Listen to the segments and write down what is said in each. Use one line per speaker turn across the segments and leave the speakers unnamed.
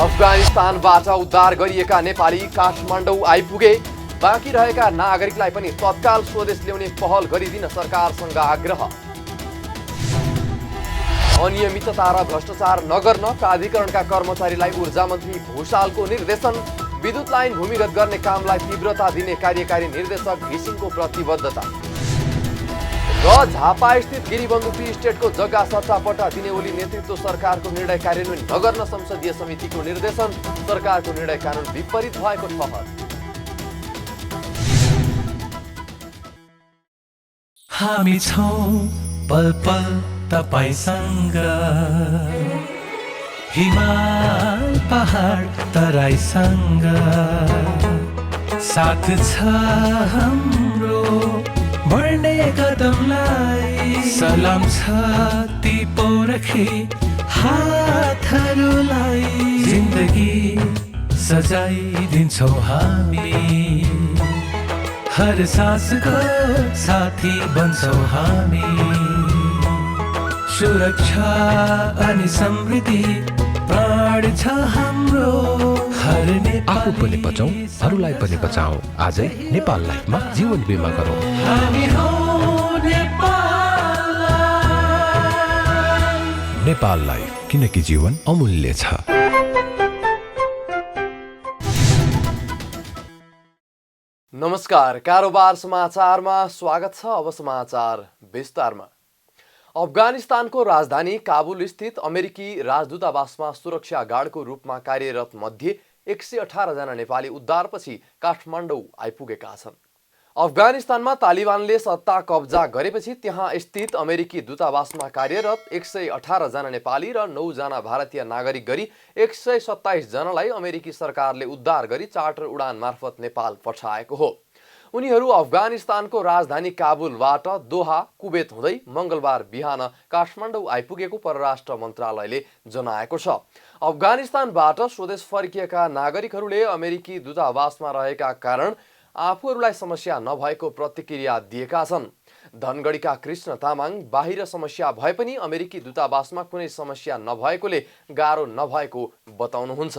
अफगानिस्तानबाट उद्धार गरिएका नेपाली काठमाडौँ आइपुगे। बाँकी रहेका नागरिकलाई पनि तत्काल स्वदेश ल्याउने पहल गरिदिन सरकारसँग आग्रह। अनियमितता र भ्रष्टाचार नगर्न प्राधिकरणका कर्मचारीलाई ऊर्जा मन्त्री भूषालको निर्देशन। विद्युत लाइन भूमिगत गर्ने कामलाई तीव्रता दिने कार्यकारी निर्देशक घिसिङको प्रतिबद्धता। र झापास्थित गिरिबन्धु टी स्टेटको जग्गा सट्टापट्टा दिने ओली नेतृत्व सरकारको निर्णय कार्यान्वयन नगर्न संसदीय समितिको निर्देशन। सरकारको निर्णय कानुन विपरीत भएको ठहर।
हामी छौं पल पल तपाईसँग, हिमाल पहाड तराईसँग, साथ छ हाम्रो बढ्ने कदमलाई। सलाम छ ती पोरखी हातहरूलाई, जिन्दगी सजाइदिन्छौँ हामी, हर सासको साथी बन्छौँ हामी। सुरक्षा अनि समृद्धि प्राण छ हाम्रो।
आफू पनि बचौं, अरूलाई पनि बचाऊ। आजै नेपाल लाइफमा जीवन बिमा गरौँ।
हामी हौं नेपाल लाइफ।
नेपाल लाइफ, किनकि जीवन अमूल्य छ।
नमस्कार, कारोबार समाचारमा स्वागत छ। अब समाचार विस्तारमा। अफगानिस्तानको राजधानी काबुल स्थित अमेरिकी राजदूतावासमा सुरक्षा गार्डको रूपमा कार्यरत मध्ये 118 जना नेपाली उद्धारपछि काठमाडौँ आइपुगेका छन्। अफगानिस्तानमा तालिबानले सत्ता कब्जा गरेपछि त्यहाँ स्थित अमेरिकी दूतावासमा कार्यरत 118 जना नेपाली र 9 जना भारतीय नागरिक गरी 127 जनालाई अमेरिकी सरकारले उद्धार गरी चार्टर उडान मार्फत नेपाल पठाएको हो। उनीहरू अफगानिस्तानको राजधानी काबुलबाट दोहा कुवेत हुँदै मंगलबार बिहान काठमाडौँ आइपुगेको परराष्ट्र मन्त्रालयले जनाएको छ। अफगानिस्तानबाट स्वदेश फर्किएका नागरिकहरूले अमेरिकी दूतावासमा रहेका कारण आफूहरूलाई समस्या नभएको प्रतिक्रिया दिएका छन्। धनगढीका कृष्ण तामाङ बाहिर समस्या भए पनि अमेरिकी दूतावासमा कुनै समस्या नभएकोले गाह्रो नभएको बताउनुहुन्छ।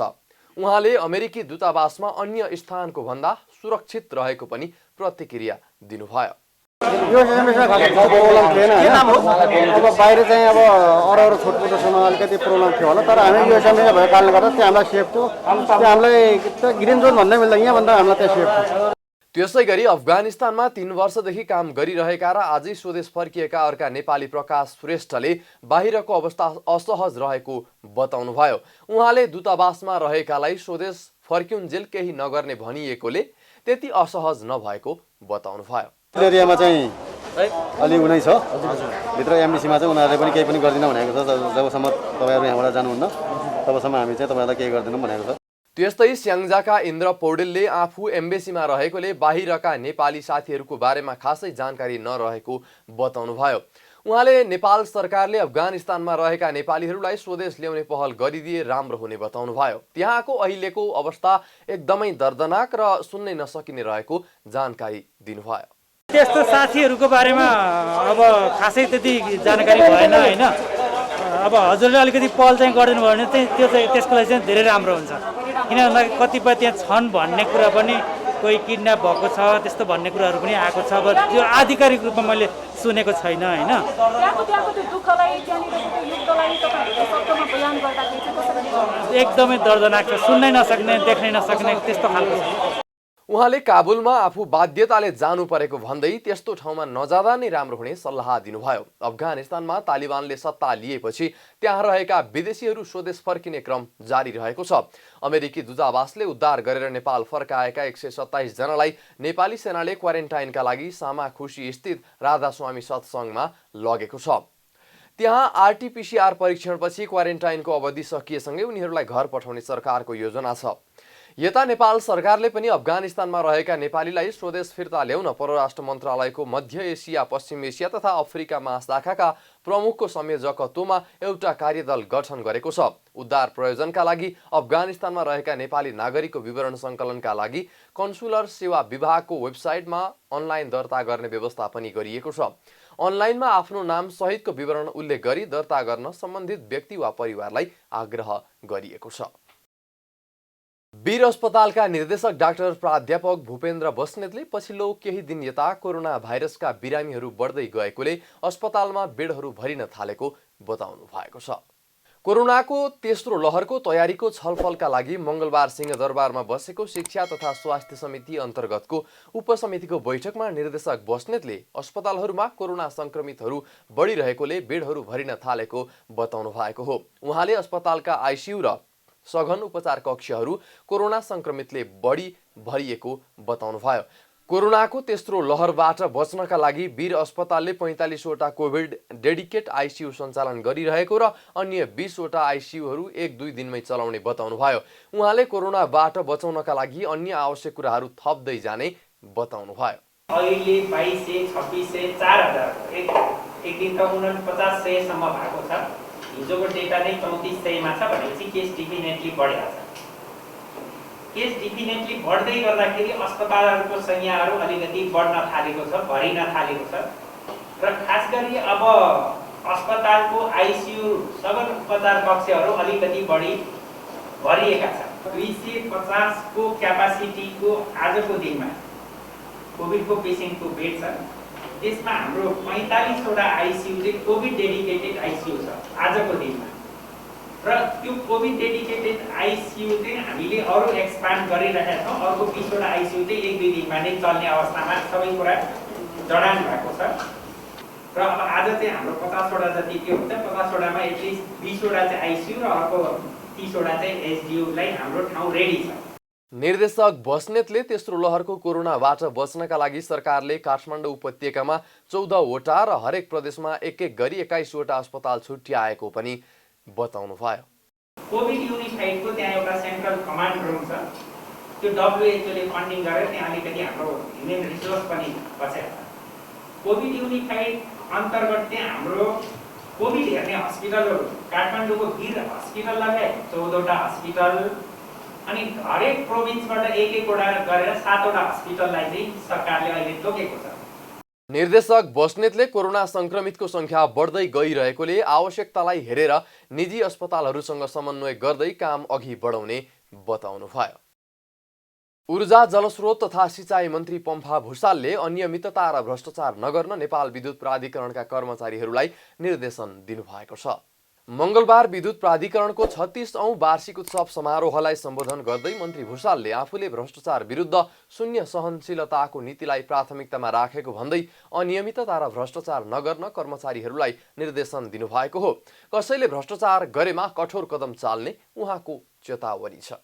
उहाँले अमेरिकी दूतावासमा अन्य स्थानको भन्दा सुरक्षित रहेको पनि प्रतिक्रिया दिनुभयो।
यो समस्या प्रब्लम थिएन हैन। अब बाहिर चाहिँ अब अरू छोटमोटोसँग अलिकति प्रब्लम थियो होला, तर हामी यो समस्या भएको कारणले गर्दा त्यहाँ हामीलाई सेफ थियो। त्यहाँ हामीलाई ग्रिन जोन भन्दै मिल्दैन, यहाँभन्दा हामीलाई त्यहाँ सेफ थियो।
त्यसै गरी अफगानिस्तानमा 3 वर्षदेखि काम गरिरहेका र आजै स्वदेश फर्किएका अर्का नेपाली प्रकाश श्रेष्ठले बाहिरको अवस्था असहज रहेको बताउनुभयो। उहाँले दूतावासमा रहेकालाई स्वदेश फर्किउन्जेल केही नगर्ने भनिएकोले त्यति असहज नभएको बताउनुभयो।
एरियामा चाहिँ अलि उनै छ, भित्र एमबिसीमा चाहिँ उनीहरूले पनि केही पनि गर्दिन भनेको छ। जबसम्म तपाईँहरू यहाँबाट जानुहुन्न तबसम्म हामी चाहिँ तपाईँहरूलाई केही गर्दैनौँ भनेको छ।
त्यस्तै स्याङ्जाका इन्द्र पौडेलले आफू एम्बेसीमा रहेकोले बाहिरका नेपाली साथीहरूको बारेमा खासै जानकारी नरहेको बताउनुभयो। उहाँले नेपाल सरकारले अफगानिस्तानमा रहेका नेपालीहरूलाई स्वदेश ल्याउने पहल गरिदिए राम्रो हुने बताउनुभयो। त्यहाँको अहिलेको अवस्था एकदमै दर्दनाक र सुन्नै नसकिने रहेको जानकारी दिनुभयो।
त्यस्तो साथीहरूको बारेमा अब खासै त्यति जानकारी भएन हैन। अब हजुरले अलिकति पहल चाहिँ गरिदिनु भयो भने चाहिँ त्यो चाहिँ त्यसको लागि चाहिँ धेरै राम्रो हुन्छ। किनभने कतिपय त्यहाँ छन् भन्ने कुरा पनि, कोही किडन्याप भएको छ त्यस्तो भन्ने कुराहरू पनि आएको छ। अब त्यो आधिकारिक रूपमा मैले सुनेको छैन हैन। एकदमै दर्दनाक छ, सुन्नै नसक्ने देख्नै नसक्ने त्यस्तो खालको छ।
उहाँले काबुलमा आफू बाध्यताले जानु परेको भन्दै त्यस्तो ठाउँमा नजाँदा नै राम्रो हुने सल्लाह दिनुभयो। अफगानिस्तानमा तालिबानले सत्ता लिएपछि त्यहाँ रहेका विदेशीहरू स्वदेश फर्किने क्रम जारी रहेको छ। अमेरिकी दूतावासले उद्धार गरेर नेपाल फर्काएका 127 जनालाई नेपाली सेनाले क्वारेन्टाइनका लागि सामाखुसी स्थित राधास्वामी सत्सङ्गमा लगेको छ। त्यहाँ आरटीपीसीआर परीक्षणपछि क्वारेन्टाइनको अवधि सकिएसँगै उनीहरूलाई घर पठाउने सरकारको योजना छ। यता नेपाल सरकारले पनि अफगानिस्तानमा रहेका नेपालीलाई स्वदेश फिर्ता ल्याउन परराष्ट्र मन्त्रालयको मध्य एसिया, पश्चिम एसिया तथा अफ्रिका महाशाखाका प्रमुखको संयोजकत्वमा एउटा कार्यदल गठन गरेको छ। उद्धार प्रयोजनका लागि अफगानिस्तानमा रहेका नेपाली नागरिकको विवरण सङ्कलनका लागि कन्सुलर सेवा विभागको वेबसाइटमा अनलाइन दर्ता गर्ने व्यवस्था पनि गरिएको छ। अनलाइनमा आफ्नो नाम सहितको विवरण उल्लेख गरी दर्ता गर्न सम्बन्धित व्यक्ति वा परिवारलाई आग्रह गरिएको छ। वीर अस्पतालका निर्देशक डाक्टर प्राध्यापक भूपेन्द्र बस्नेतले पछिल्लो केही दिन यता कोरोना भाइरसका बिरामीहरू बढ्दै गएकोले अस्पतालमा बेडहरू भरिन थालेको बताउनु भएको छ। कोरोनाको तेस्रो लहरको तयारीको छलफलका लागि मंगलबार सिंहदरबारमा बसेको शिक्षा तथा स्वास्थ्य समिति अन्तर्गतको उपसमितिको बैठकमा निर्देशक बस्नेतले अस्पतालहरूमा कोरोना संक्रमितहरू बढिरहेकोले बेडहरू भरिन थालेको बताउनु भएको हो। उहाँले अस्पतालका आइसियु र सघन उपचार कक्षहरू कोरोना संक्रमितले बढी भरिएको बताउनुभयो। कोरोनाको तेस्रो लहरबाट बच्नका लागि वीर अस्पतालले 45 वटा कोभिड डेडिकेट आइसियु सञ्चालन गरिरहेको र अन्य 20 वटा आइसियुहरू 1-2 दिनमै चलाउने बताउनुभयो। उहाँले कोरोनाबाट बचाउनका लागि अन्य आवश्यक कुराहरू थप्दै जाने बताउनुभयो।
अहिले 2200, 2600, 4000 एक दिन त 4900 सम्म भएको छ। हिजोको डेटा नै 3400 मा छ भनेपछि केस डेफिनेटली बढेको छ। केस डेफिनेटली बढ्दै गर्दाखेरि अस्पतालहरूको संख्याहरू अलिकति बढ्न थालेको छ, भरिन थालेको छ र खास गरी अब अस्पतालको आइसियु सघन उपचार कक्षहरू अलिकति बढी भरिएका छन्। 250 को क्यापासिटीको आजको दिनमा कोभिडको पेसेन्टको बेड छ। त्यसमा हाम्रो 45 वटा आइसियु चाहिँ कोभिड डेडिकेटेड आइसियु छ आजको दिनमा र त्यो कोभिड डेडिकेटेड आइसियु चाहिँ हामीले अरू एक्सपान्ड गरिरहेका छौँ। अर्को 20 वटा आइसियु चाहिँ 1-2 दिनमा नै चल्ने अवस्थामा सबै कुरा जडान भएको छ र अब आज चाहिँ हाम्रो 50 वटा जति के हुन्छ, 50 वटामा एटलिस्ट 20 वटा चाहिँ आइसियु र अर्को 30 वटा चाहिँ एसडियुलाई हाम्रो ठाउँ रेडी छ।
निर्देशक बस्नेतले तेस्रो लहरको कोरोनाबाट बच्नका लागि सरकारले काठमाडौँ उपत्यकामा 14 वटा र हरेक प्रदेशमा एक गरी 21 वटा अस्पताल छुट्याएको पनि बताउनु भयो।
कोभिड युनिफाइडको त्यहाँ एउटा सेन्ट्रल कमान्ड रुम छ। त्यो डब्ल्युएचओले फन्डिङ गरेर त्यहाँ अलिकति हाम्रो ह्युमन रिसोर्स पनि बसेको छ। कोभिड युनिफाइड अन्तर्गत चाहिँ हाम्रो कोभिड हेर्ने हस्पिटलहरू काठमाडौँको वीर हस्पिटल लगायत 14 वटा हस्पिटल अनि हरेक प्रोभिन्सबाट एक वटा गरेर 7 वटा हस्पिटललाई चाहिँ सरकारले अहिले तोकेको छ।
निर्देशक बस्नेतले कोरोना संक्रमितको संख्या बढ्दै गइरहेकोले आवश्यकतालाई हेरेर निजी अस्पतालहरूसँग समन्वय गर्दै काम अघि बढाउने बताउनुभयो। ऊर्जा जलस्रोत तथा सिंचाई मन्त्री पम्फा भुसालले अनियमितता र भ्रष्टाचार नगर्न नेपाल विद्युत प्राधिकरणका कर्मचारीहरूलाई निर्देशन दिनुभएको छ। मंगलबार विद्युत प्राधिकरणको 36औं वार्षिक उत्सव समारोहलाई सम्बोधन गर्दै मन्त्री भुसालले आफूले भ्रष्टाचार विरुद्ध शून्य सहनशीलताको नीतिलाई प्राथमिकतामा राखेको भन्दै अनियमितता र भ्रष्टाचार नगर्न कर्मचारीहरूलाई निर्देशन दिनुभएको हो। कसैले भ्रष्टाचार गरेमा कठोर कदम चाल्ने उहाँको चेतावनी छ।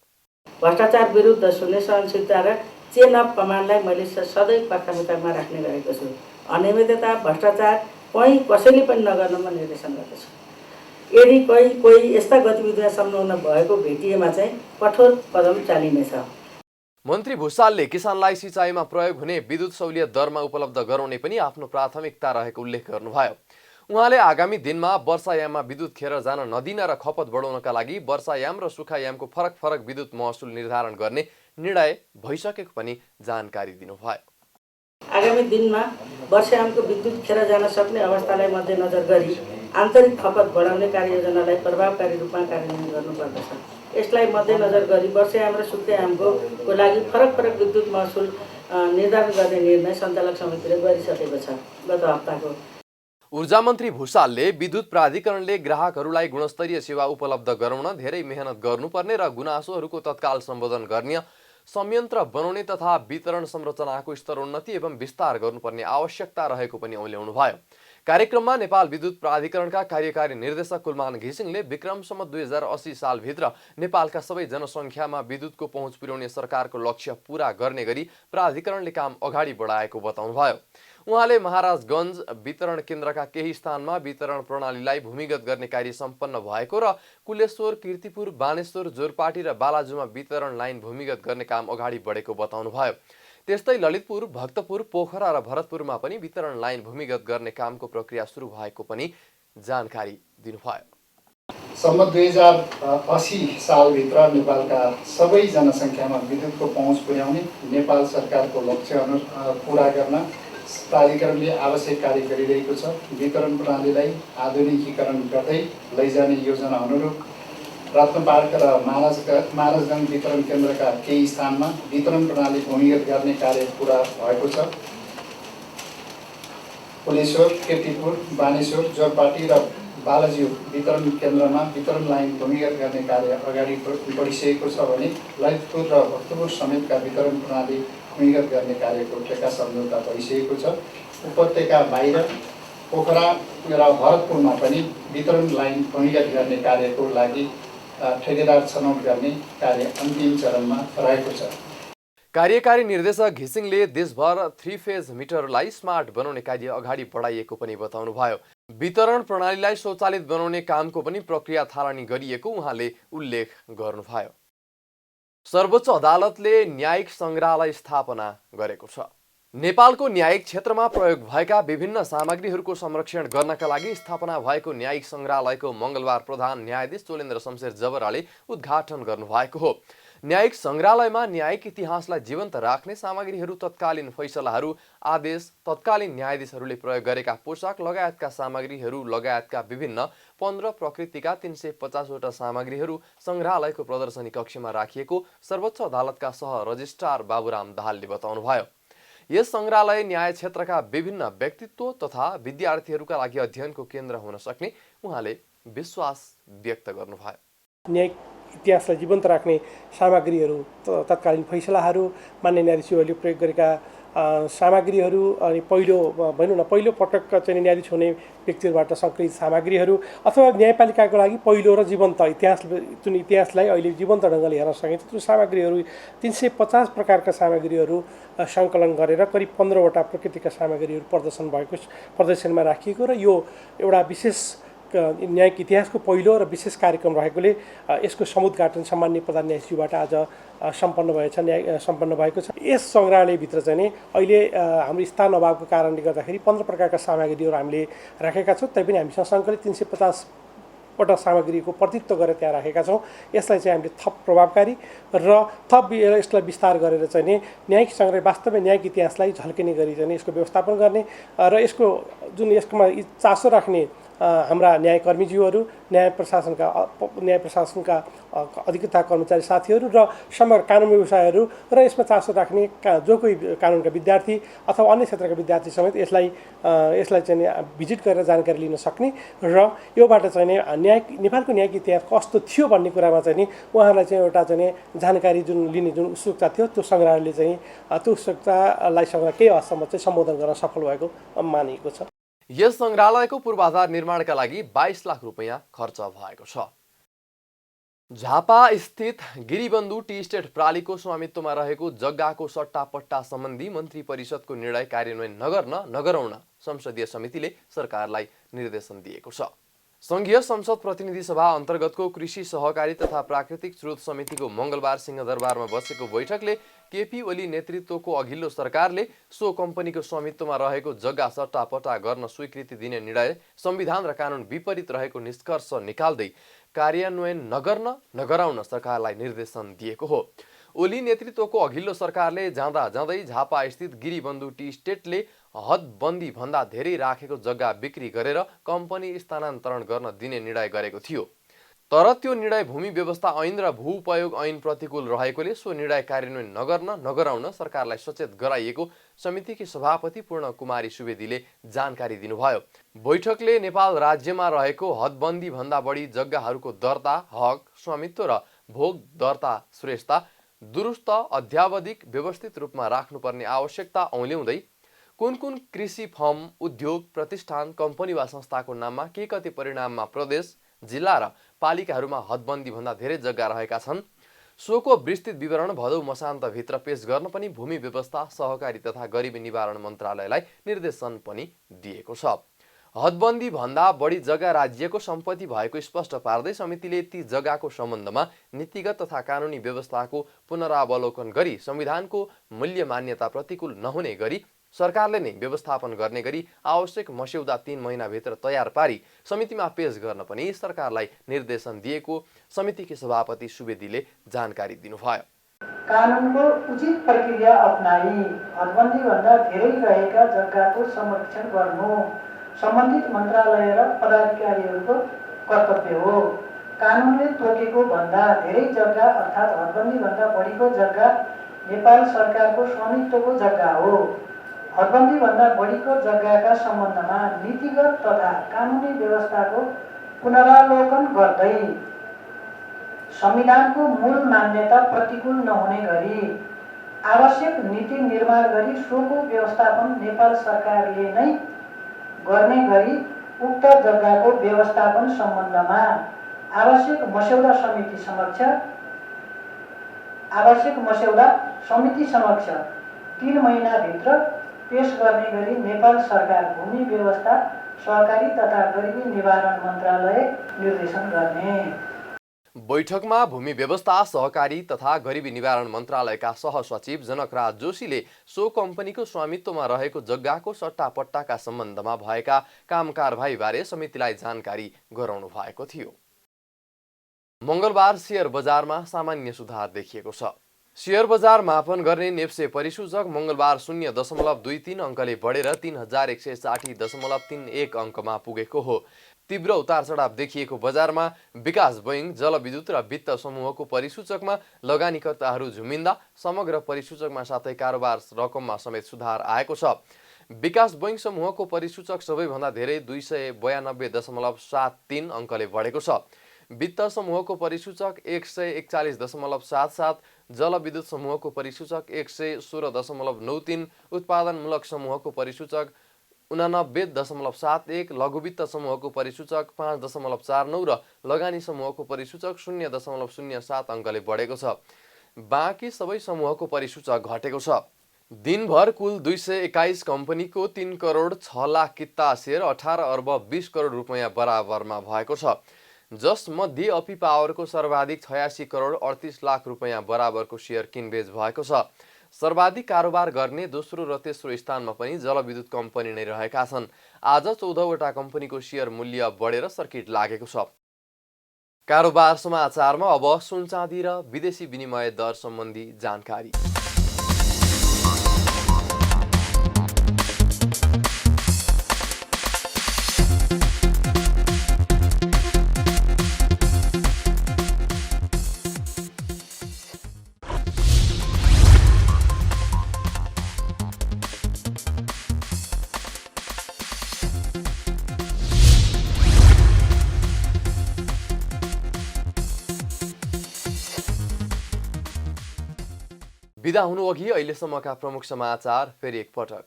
भ्रष्टाचार विरुद्ध शून्य सहनशीलता र चेन अफ कमान्डलाई मैले सधैँ प्राथमिकतामा राख्ने गरेको छु। अनियमितता भ्रष्टाचार कहीँ कसैले पनि नगर्नमा निर्देशन गर्दछु। यदि कोही यस्ता गतिविधिमा संलग्न भएको भेटिएमा चाहिँ कठोर कदम चालिनेछ।
मन्त्री भुसालले किसानलाई सिँचाइमा प्रयोग हुने विद्युत सहुलियत दरमा उपलब्ध गराउने पनि आफ्नो प्राथमिकता रहेको उल्लेख गर्नुभयो। उहाँले आगामी दिनमा वर्षायाममा विद्युत खेर जान नदिन र खपत बढाउनका लागि वर्षायाम र सुखायामको फरक विद्युत महसुल निर्धारण गर्ने निर्णय भइसकेको पनि जानकारी दिनुभयो।
आगामी दिनमा वर्षायामको विद्युत खेर जान सक्ने अवस्थालाई मध्यनजर गरी आन्तरिक खपत बढाउने कार्ययोजनालाई प्रभावकारी रूपमा कार्यान्वयन गर्नुपर्दछ। यसलाई मध्यनजर गरी वर्षायाम र सुक्खायामको लागि फरक विद्युत महसुल निर्धारण गर्ने निर्णय सञ्चालक समितिले गरिसकेको छ। गत हप्ताको
ऊर्जा मन्त्री भुसालले विद्युत प्राधिकरणले ग्राहकहरूलाई गुणस्तरीय सेवा उपलब्ध गराउन धेरै मेहनत गर्नुपर्ने र गुनासोहरूको तत्काल सम्बोधन गर्ने संयन्त्र बनाउने तथा वितरण संरचनाको स्तरोन्नति एवं विस्तार गर्नुपर्ने आवश्यकता रहेको पनि औल्याउनुभयो। कार्यक्रममा नेपाल विद्युत प्राधिकरणका कार्यकारी निर्देशक कुलमान घिसिङले विक्रमसम्म 2080 सालभित्र नेपालका सबै जनसङ्ख्यामा विद्युतको पहुँच पुर्याउने सरकारको लक्ष्य पूरा गर्ने गरी प्राधिकरणले काम अगाडि बढाएको बताउनुभयो। उहाँले महाराजगञ्ज वितरण केन्द्रका केही स्थानमा वितरण प्रणालीलाई भूमिगत गर्ने कार्य सम्पन्न भएको र कुलेश्वर, कीर्तिपुर, बानेश्वर, जोरपाटी र बालाजुमा वितरण लाइन भूमिगत गर्ने काम अगाडि बढेको बताउनुभयो। त्यस्तै ललितपुर, भक्तपुर, पोखरा र भरतपुरमा पनि वितरण लाइन भूमिगत गर्ने कामको प्रक्रिया सुरु भएको पनि जानकारी दिनुभयो।
सम्म 2080 सालभित्र नेपालका सबै जनसङ्ख्यामा विद्युतको पहुँच पुर्याउने नेपाल सरकारको लक्ष्य पूरा गर्न प्राधिकरणले आवश्यक कार्य गरिरहेको छ। वितरण प्रणालीलाई आधुनिकीकरण गर्दै लैजाने योजना अनुरूप रत्न पार्क र महाराजगञ्ज वितरण केन्द्रका केही स्थानमा वितरण प्रणाली भूमिगत गर्ने कार्य पुरा भएको छ। पुलेश्वर, केतिपुर, बानेश्वर, जोरपाटी र बालाज्यू वितरण केन्द्रमा वितरण लाइन भूमिगत गर्ने कार्य अगाडि बढिसकेको छ भने ललितपुर र भक्तपुर समेतका वितरण प्रणाली भूमिगत गर्ने कार्यको ठेक्का सम्झौता भइसकेको छ। उपत्यका बाहिर पोखरा र भरतपुरमा पनि वितरण लाइन भूमिगत गर्ने कार्यको लागि ठेकेदार छनौट गर्ने कार्य अन्तिम चरणमा रहेको छ।
कार्यकारी निर्देशक घिसिङले देशभर 3 फेज मिटरलाई स्मार्ट बनाउने कार्य अगाडि बढाइएको पनि बताउनुभयो। वितरण प्रणालीलाई स्वचालित बनाउने कामको पनि प्रक्रिया थालनी गरिएको उहाँले उल्लेख गर्नुभयो। सर्वोच्च अदालतले न्यायिक सङ्ग्रहालय स्थापना गरेको छ। नेपालको न्यायिक क्षेत्रमा प्रयोग भएका विभिन्न सामग्रीहरूको संरक्षण गर्नका लागि स्थापना भएको न्यायिक सङ्ग्रहालयको मङ्गलबार प्रधान न्यायाधीश चोलेन्द्र शमशेर जबराले उद्घाटन गर्नुभएको हो। न्यायिक सङ्ग्रहालयमा न्यायिक इतिहासलाई जीवन्त राख्ने सामग्रीहरू, तत्कालीन फैसलाहरू, आदेश, तत्कालीन न्यायाधीशहरूले प्रयोग गरेका पोशाक लगायतका सामग्रीहरू लगायतका विभिन्न 15 प्रकृतिका 350 वटा सामग्रीहरू सङ्ग्रहालयको प्रदर्शनी कक्षमा राखिएको सर्वोच्च अदालतका सह रजिस्ट्रार बाबुराम दाहालले बताउनुभयो। यस सङ्ग्रहालय न्याय क्षेत्रका विभिन्न व्यक्तित्व तथा विद्यार्थीहरूका लागि अध्ययनको केन्द्र हुन सक्ने उहाँले विश्वास व्यक्त गर्नुभयो।
न्यायिक इतिहासलाई जीवन्त राख्ने सामग्रीहरू, तत्कालीन फैसलाहरू, मान्य न्यायाधीशहरूले प्रयोग गरेका सामग्रीहरू अनि पहिलो पटक चाहिँ न्यायाधीश हुने व्यक्तिहरूबाट सङ्कलित सामग्रीहरू अथवा न्यायपालिकाको लागि पहिलो र जीवन्त जुन इतिहासलाई अहिले जीवन्त ढङ्गले हेर्न सकिन्छ त्यो सामग्रीहरू 350 प्रकारका सामग्रीहरू सङ्कलन गरेर करिब 15 वटा प्रकृतिका सामग्रीहरू प्रदर्शनमा राखिएको र यो एउटा विशेष न्यायिक इतिहासको पहिलो र विशेष कार्यक्रम रहेकोले यसको समुद्घाटन सामान्य प्रधान न्यायाधीशबाट आज सम्पन्न भएको छ। यस सङ्ग्रहालयभित्र चाहिँ नि अहिले हाम्रो स्थान अभावको कारणले गर्दाखेरि 15 प्रकारका सामग्रीहरू हामीले राखेका छौँ। तैपनि हामीसँग सङ्कलित 350 वटा सामग्रीको प्रतित्व गरेर त्यहाँ राखेका छौँ। यसलाई चाहिँ हामीले थप प्रभावकारी र थप यसलाई विस्तार गरेर चाहिँ नि न्यायिक सङ्ग्रहालय वास्तवमै न्यायिक इतिहासलाई झल्किने गरी चाहिँ यसको व्यवस्थापन गर्ने र यसको जुन यसकोमा चासो राख्ने हाम्रा न्यायकर्मीज्यूहरू, न्याय प्रशासनका अधिकृता कर्मचारी साथीहरू र समग्र कानुन व्यवसायहरू र यसमा चासो राख्ने जो कोही कानुनका विद्यार्थी अथवा अन्य क्षेत्रका विद्यार्थी समेत यसलाई चाहिँ भिजिट गरेर जानकारी लिन सक्ने र योबाट चाहिँ नेपालको न्यायिक इतिहास कस्तो थियो भन्ने कुरामा चाहिँ नि उहाँहरूलाई चाहिँ एउटा चाहिँ जानकारी लिने जुन उत्सुकता थियो त्यो सङ्ग्रहालयले चाहिँ त्यो उत्सुकतालाई केही हदसम्म चाहिँ सम्बोधन गर्न सफल भएको मानिएको छ।
यस सङ्ग्रहालयको पूर्वाधार निर्माणका लागि 22 लाख रुपैयाँ खर्च भएको छ। झापा स्थित गिरिबन्धु टी स्टेट प्रालीको स्वामित्वमा रहेको जग्गाको सट्टापट्टा सम्बन्धी मन्त्री परिषदको निर्णय कार्यान्वयन नगराउन संसदीय समितिले सरकारलाई निर्देशन दिएको छ। संघीय संसद प्रतिनिधि सभा अन्तर्गतको कृषि सहकारी तथा प्राकृतिक स्रोत समितिको मङ्गलबार सिंहदरबारमा बसेको बैठकले केपी ओली नेतृत्वको अघिल्लो सरकारले सो कम्पनीको स्वामित्वमा रहेको जग्गा सट्टापट्टा गर्न स्वीकृति दिने निर्णय संविधान र कानुन विपरीत रहेको निष्कर्ष निकाल्दै कार्यान्वयन नगराउन सरकारलाई निर्देशन दिएको हो। ओली नेतृत्वको अघिल्लो सरकारले जाँदै झापा स्थित गिरिबन्धु टी स्टेटले हदबन्दी भन्दा धेरै राखेको जग्गा बिक्री गरेर कम्पनी स्थानान्तरण गर्न दिने निर्णय गरेको थियो। तर त्यो निर्णय भूमि व्यवस्था ऐन र भू उपयोग ऐन प्रतिकूल रहेकोले सो निर्णय कार्यान्वयन नगराउन सरकारलाई सचेत गराइएको समितिकी सभापति पूर्ण कुमारी सुवेदीले जानकारी दिनुभयो। बैठकले नेपाल राज्यमा रहेको हदबन्दी भन्दा बढी जग्गाहरूको दर्ता, हक, स्वामित्व र भोग दर्ता श्रेष्ठता दुरुस्त अध्यावधिक व्यवस्थित रूपमा राख्नुपर्ने आवश्यकता औल्याउँदै कुन कृषि फर्म, उद्योग, प्रतिष्ठान, कम्पनी वा संस्थाको नाममा के कति परिणाममा प्रदेश, जिल्ला र पालिकाहरूमा हदबन्दी भन्दा धेरै जग्गा रहेका छन् सोको विस्तृत विवरण भदौ मसान्तभित्र पेश गर्न पनि भूमि व्यवस्था, सहकारी तथा गरिबी निवारण मन्त्रालयलाई निर्देशन पनि दिएको छ। हदबन्दी भन्दा बढी जग्गा राज्यको सम्पत्ति भएको स्पष्ट पार्दै समितिले ती जग्गाको सम्बन्धमा नीतिगत तथा कानुनी व्यवस्थाको पुनरावलोकन गरी संविधानको मूल्य मान्यता प्रतिकूल नहुने गरी सरकारले नै व्यवस्थापन गर्ने गरी आवश्यक मस्यौदा 3 महिनाभित्र तयार पारी समितिमा पेश गर्न पनि सरकारलाई निर्देशन दिएको समितिकी सभापति सुवेदीले जानकारी दिनुभयो।
कानुनको उचित प्रक्रिया अपनाई हदबन्दी भन्दा धेरै रहेका जग्गाको संरक्षण गर्नु सम्बन्धित मन्त्रालय र पदाधिकारीहरूको कर्तव्य हो। कानुनले तोकेको भन्दा धेरै जग्गा अर्थात् हदबन्दीभन्दा बढीको जग्गा नेपाल सरकारको स्वामित्वको जग्गा हो। हदबन्दीभन्दा बढीको जग्गाका सम्बन्धमा नीतिगत तथा कानुनी व्यवस्थाको पुनरावलोकन गर्दै संविधानको मूल मान्यता प्रतिकूल नहुने गरी आवश्यक नीति निर्माण गरी सोको व्यवस्थापन नेपाल सरकारले नै गर्ने गरी उक्त जग्गाको व्यवस्थापन सम्बन्धमा आवश्यक मस्यौदा समिति समक्ष 3 महिनाभित्र पेश गर्ने गरी नेपाल सरकार भूमि व्यवस्था सहकारी तथा गरिबी निवारण मन्त्रालय निर्देशन गर्ने।
बैठकमा भूमि व्यवस्था सहकारी तथा गरिबी निवारण मन्त्रालयका सहसचिव जनकराज जोशीले सो कम्पनीको स्वामित्वमा रहेको जग्गाको सट्टापट्टाका सम्बन्धमा भएका काम कारबाहीबारे समितिलाई जानकारी गराउनु भएको थियो। मङ्गलबार शेयर बजारमा सामान्य सुधार देखिएको छ। शेयर बजार मापन गर्ने नेप्से परिसूचक मङ्गलबार 0.23 अङ्कले बढेर 3160.31 अङ्कमा पुगेको हो। तीव्र उतार चढाव देखिएको बजारमा विकास बैंक, जलविद्युत र वित्त समूहको परिसूचकमा लगानीकर्ताहरू झुमिन्दा समग्र परिसूचकमा साथै कारोबार रकममा समेत सुधार आएको छ। विकास बैंक समूहको परिसूचक सबैभन्दा धेरै 292.73 अङ्कले बढेको छ। वित्त समूहको परिसूचक 141.77, जलविद्युत समूहको परिसूचक 116.93, उत्पादनमूलक समूहको परिसूचक 89.71, लघुवित्त समूहको परिसूचक 5.49 र लगानी समूहको परिसूचक 0.07 अङ्कले बढेको छ। बाँकी सबै समूहको परिसूचक घटेको छ। दिनभर कुल 221 कम्पनीको 3 करोड 6 लाख किता सेयर 18 अर्ब 20 करोड रुपैयाँ बराबरमा भएको छ। जसमध्ये अपी पावरको सर्वाधिक 86 करोड 38 लाख रुपैयाँ बराबरको सेयर किनबेच भएको छ। सर्वाधिक कारोबार गर्ने दोस्रो र तेस्रो स्थानमा पनि जलविद्युत कम्पनी नै रहेका छन्। आज 14वटा कम्पनीको सेयर मूल्य बढेर सर्किट लागेको छ। कारोबार समाचारमा अब सुन चाँदी र विदेशी विनिमय दर सम्बन्धी जानकारी। बिदा हुनु अघि अहिलेसम्मका प्रमुख समाचार फेरि एकपटक।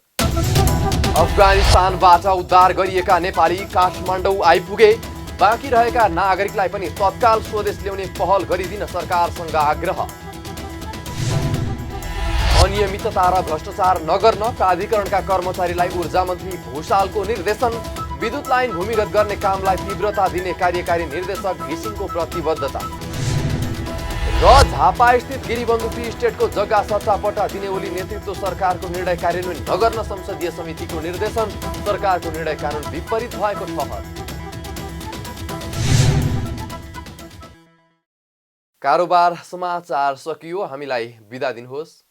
अफगानिस्तानबाट उद्धार गरिएका नेपाली काठमाडौँ आइपुगे। बाँकी रहेका नागरिकलाई पनि तत्काल स्वदेश ल्याउने पहल गरिदिन सरकारसँग आग्रह। अनियमितता र भ्रष्टाचार नगर्न प्राधिकरणका कर्मचारीलाई ऊर्जा मन्त्री भूषालको निर्देशन। विद्युत लाइन भूमिगत गर्ने कामलाई तीव्रता दिने कार्यकारी निर्देशक घिसिङको प्रतिबद्धता। र झापा स्थित गिरिबन्धु टी स्टेटको जग्गा सट्टापट्टा दिने ओली नेतृत्व सरकारको निर्णय कार्यान्वयन नगर्न संसदीय समितिको निर्देशन। सरकारको निर्णय कानुन विपरीत भएको ठहर। कारोबार समाचार सकियो। हामीलाई बिदा दिनुहोस्।